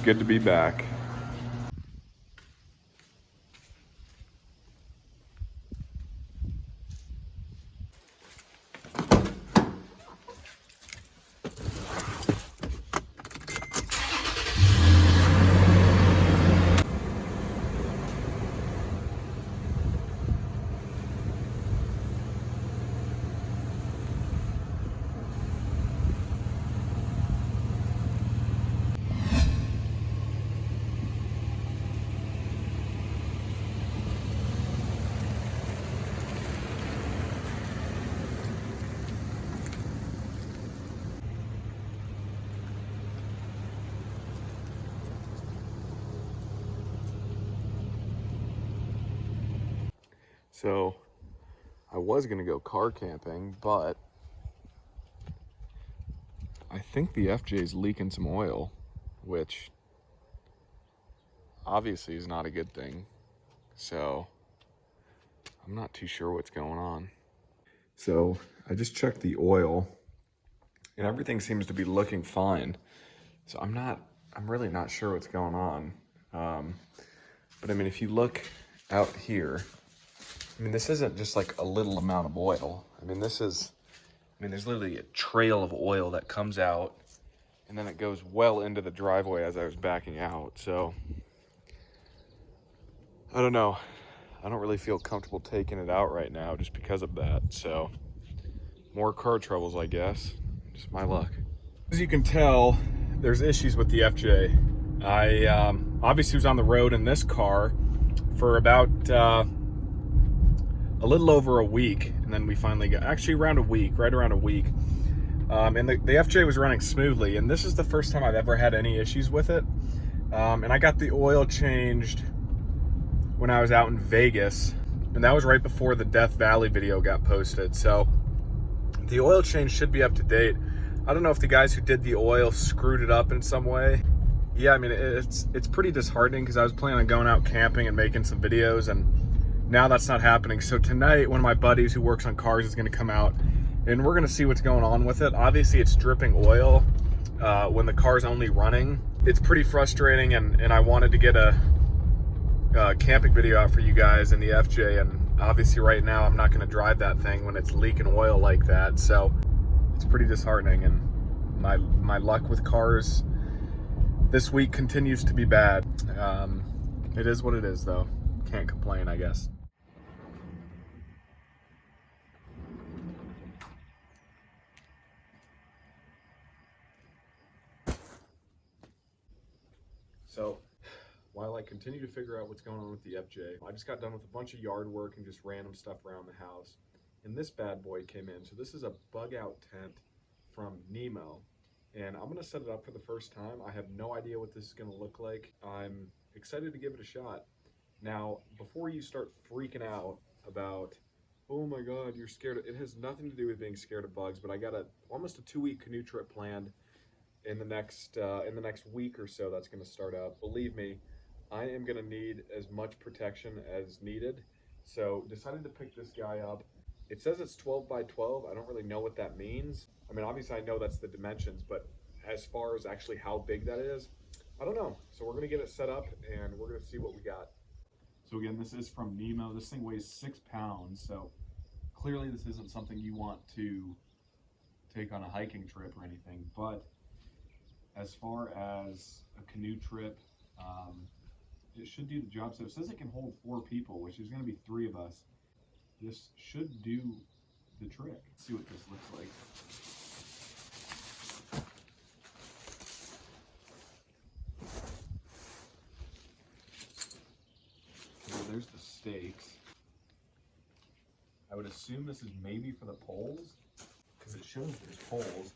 good to be back. So I was gonna go car camping, but I think the FJ is leaking some oil, which obviously is not a good thing. So I'm not too sure what's going on. So I just checked the oil and everything seems to be looking fine. So I'm really not sure what's going on. But I mean, if you look out here, I mean, this isn't just like a little amount of oil. I mean, there's literally a trail of oil that comes out and then it goes well into the driveway as I was backing out. So I don't know. I don't really feel comfortable taking it out right now just because of that. So more car troubles, I guess. Just my luck. As you can tell, there's issues with the FJ. I obviously was on the road in this car for about a little over a week, and then we finally got, actually around a week, right around a week. And the FJ was running smoothly, and this is the first time I've ever had any issues with it. And I got the oil changed when I was out in Vegas, and that was right before the Death Valley video got posted. So the oil change should be up to date. I don't know if the guys who did the oil screwed it up in some way. Yeah, I mean, it's pretty disheartening because I was planning on going out camping and making some videos, and now that's not happening. So tonight, one of my buddies who works on cars is gonna come out and we're gonna see what's going on with it. Obviously, it's dripping oil when the car's only running. It's pretty frustrating, and I wanted to get a camping video out for you guys in the FJ, and obviously right now I'm not gonna drive that thing when it's leaking oil like that. So it's pretty disheartening, and my luck with cars this week continues to be bad. It is what it is, though. Can't complain, I guess. So while I continue to figure out what's going on with the FJ, I just got done with a bunch of yard work and just random stuff around the house, and this bad boy came in. So this is a bug out tent from Nemo, and I'm gonna set it up for the first time. I have no idea what this is gonna look like. I'm excited to give it a shot. Now, before you start freaking out about, oh my God, you're scared, it has nothing to do with being scared of bugs, but I got almost a 2-week canoe trip planned in the next week or so that's gonna start up. Believe me, I am gonna need as much protection as needed. So decided to pick this guy up. It says it's 12 by 12. I don't really know what that means. I mean, obviously I know that's the dimensions, but as far as actually how big that is, I don't know. So we're gonna get it set up and we're gonna see what we got. So again, this is from Nemo. This thing weighs 6 pounds. So clearly this isn't something you want to take on a hiking trip or anything, but as far as a canoe trip, it should do the job. So it says it can hold 4 people, which is going to be 3 of us. This should do the trick. Let's see what this looks like. Okay, there's the stakes. I would assume this is maybe for the poles, because it shows there's poles.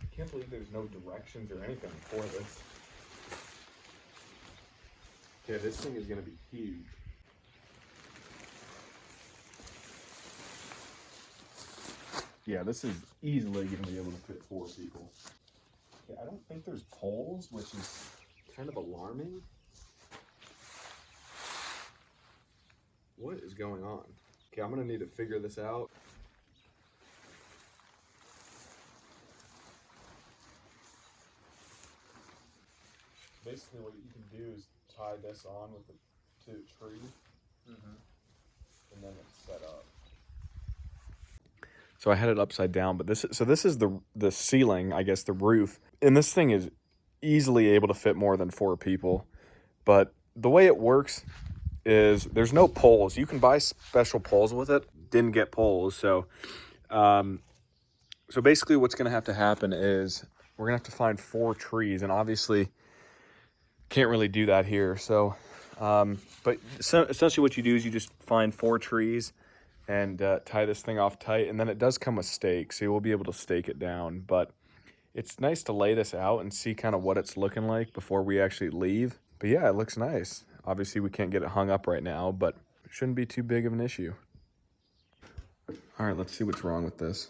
I can't believe there's no directions or anything for this. Okay, this thing is going to be huge. Yeah, this is easily going to be able to fit 4 people. Okay, I don't think there's poles, which is kind of alarming. What is going on? Okay, I'm going to need to figure this out. basically what you can do is tie this on with the to the tree, and then it's set up. So I had it upside down, but this is the ceiling, I guess, the roof, and this thing is easily able to fit more than 4 people. But the way it works is there's no poles. You can buy special poles with it. Didn't get poles, so so basically what's going to have to happen is we're going to have to find 4 trees, and obviously can't really do that here. So, but essentially what you do is you just find 4 trees and tie this thing off tight, and then it does come with stakes, so you will be able to stake it down. But it's nice to lay this out and see kind of what it's looking like before we actually leave. But yeah, it looks nice. Obviously we can't get it hung up right now, but it shouldn't be too big of an issue. All right, let's see what's wrong with this.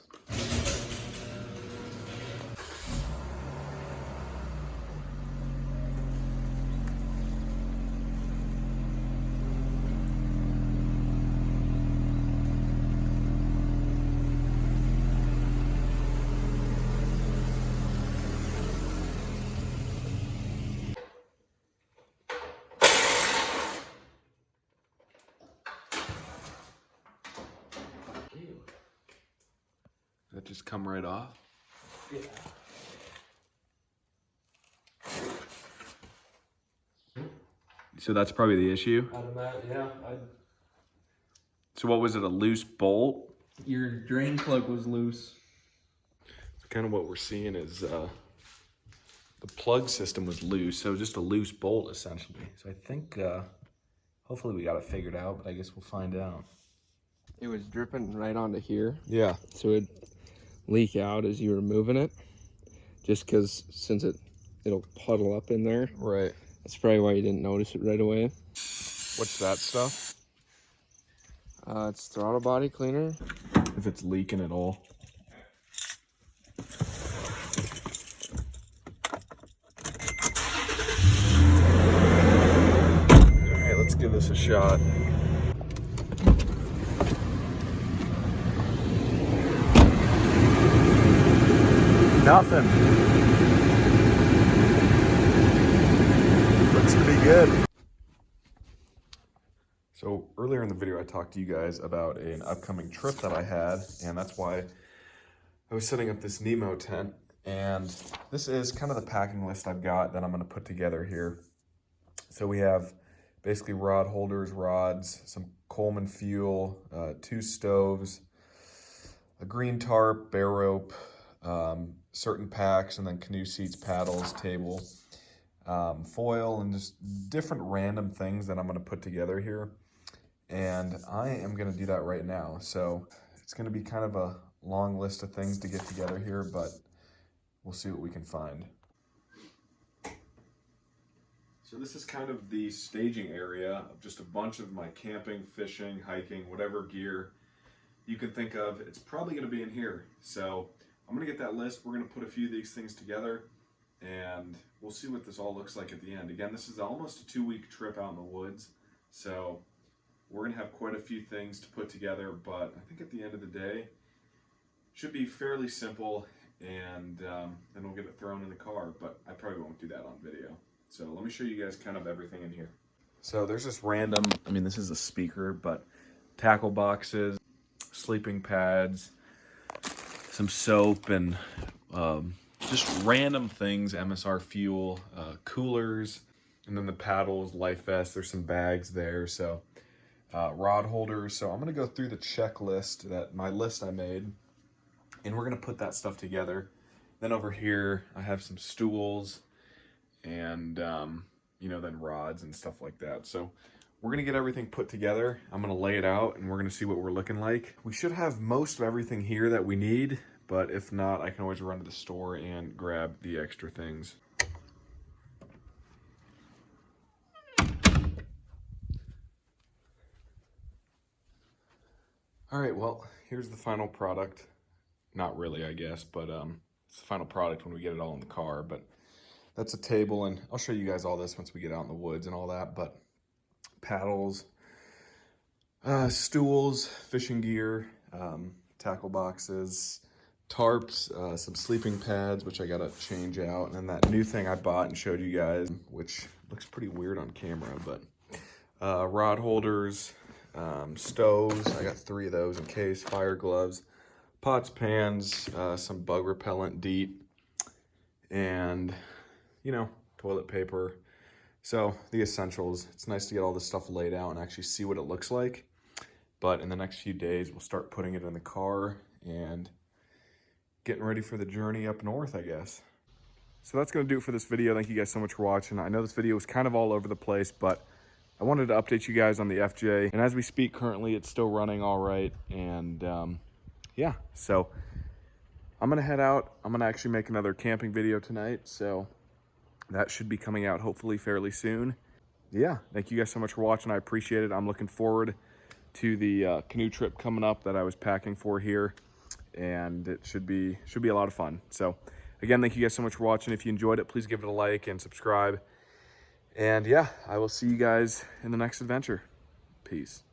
That just come right off? Yeah. So that's probably the issue? Yeah. So what was it, a loose bolt? Your drain plug was loose. So kind of what we're seeing is the plug system was loose, so just a loose bolt essentially. So I think hopefully we got it figured out, but I guess we'll find out. It was dripping right onto here. Yeah. So it'd leak out as you were moving it. Just because since it'll puddle up in there. Right. That's probably why you didn't notice it right away. What's that stuff? It's throttle body cleaner. If it's leaking at all. Alright, let's give this a shot. Nothing. Looks to be good. So earlier in the video, I talked to you guys about an upcoming trip that I had, and that's why I was setting up this Nemo tent. And this is kind of the packing list I've got that I'm going to put together here. So we have basically rod holders, rods, some Coleman fuel, 2 stoves, a green tarp, bear rope, certain packs, and then canoe seats, paddles, table, foil, and just different random things that I'm going to put together here. And I am going to do that right now. So it's going to be kind of a long list of things to get together here, but we'll see what we can find. So this is kind of the staging area of just a bunch of my camping, fishing, hiking, whatever gear you can think of. It's probably going to be in here. So I'm going to get that list. We're going to put a few of these things together, and we'll see what this all looks like at the end. Again, this is almost a 2-week trip out in the woods, so we're going to have quite a few things to put together, but I think at the end of the day, it should be fairly simple, and then we'll get it thrown in the car, but I probably won't do that on video. So let me show you guys kind of everything in here. So there's this random, I mean, this is a speaker, but tackle boxes, sleeping pads, some soap, and just random things, MSR fuel, coolers, and then the paddles, life vest, there's some bags there, so rod holders. So I'm going to go through the checklist, my list I made, and we're going to put that stuff together. Then over here, I have some stools and, you know, then rods and stuff like that. So we're going to get everything put together. I'm going to lay it out, and we're going to see what we're looking like. We should have most of everything here that we need, but if not, I can always run to the store and grab the extra things. All right, well, here's the final product. Not really, I guess, but it's the final product when we get it all in the car. But that's a table, and I'll show you guys all this once we get out in the woods and all that. But paddles, stools, fishing gear, tackle boxes, tarps, some sleeping pads, which I gotta change out, and then that new thing I bought and showed you guys, which looks pretty weird on camera, but rod holders, stoves, I got 3 of those in case, fire gloves, pots, pans, some bug repellent, DEET, and, you know, toilet paper. So the essentials. It's nice to get all this stuff laid out and actually see what it looks like. But in the next few days, we'll start putting it in the car and getting ready for the journey up north, I guess. So that's going to do it for this video. Thank you guys so much for watching. I know this video was kind of all over the place, but I wanted to update you guys on the FJ. And as we speak currently, it's still running all right. And yeah, so I'm going to head out. I'm going to actually make another camping video tonight. So that should be coming out hopefully fairly soon. Yeah, thank you guys so much for watching. I appreciate it. I'm looking forward to the canoe trip coming up that I was packing for here. And it should be a lot of fun. So again, thank you guys so much for watching. If you enjoyed it, please give it a like and subscribe. And yeah, I will see you guys in the next adventure. Peace.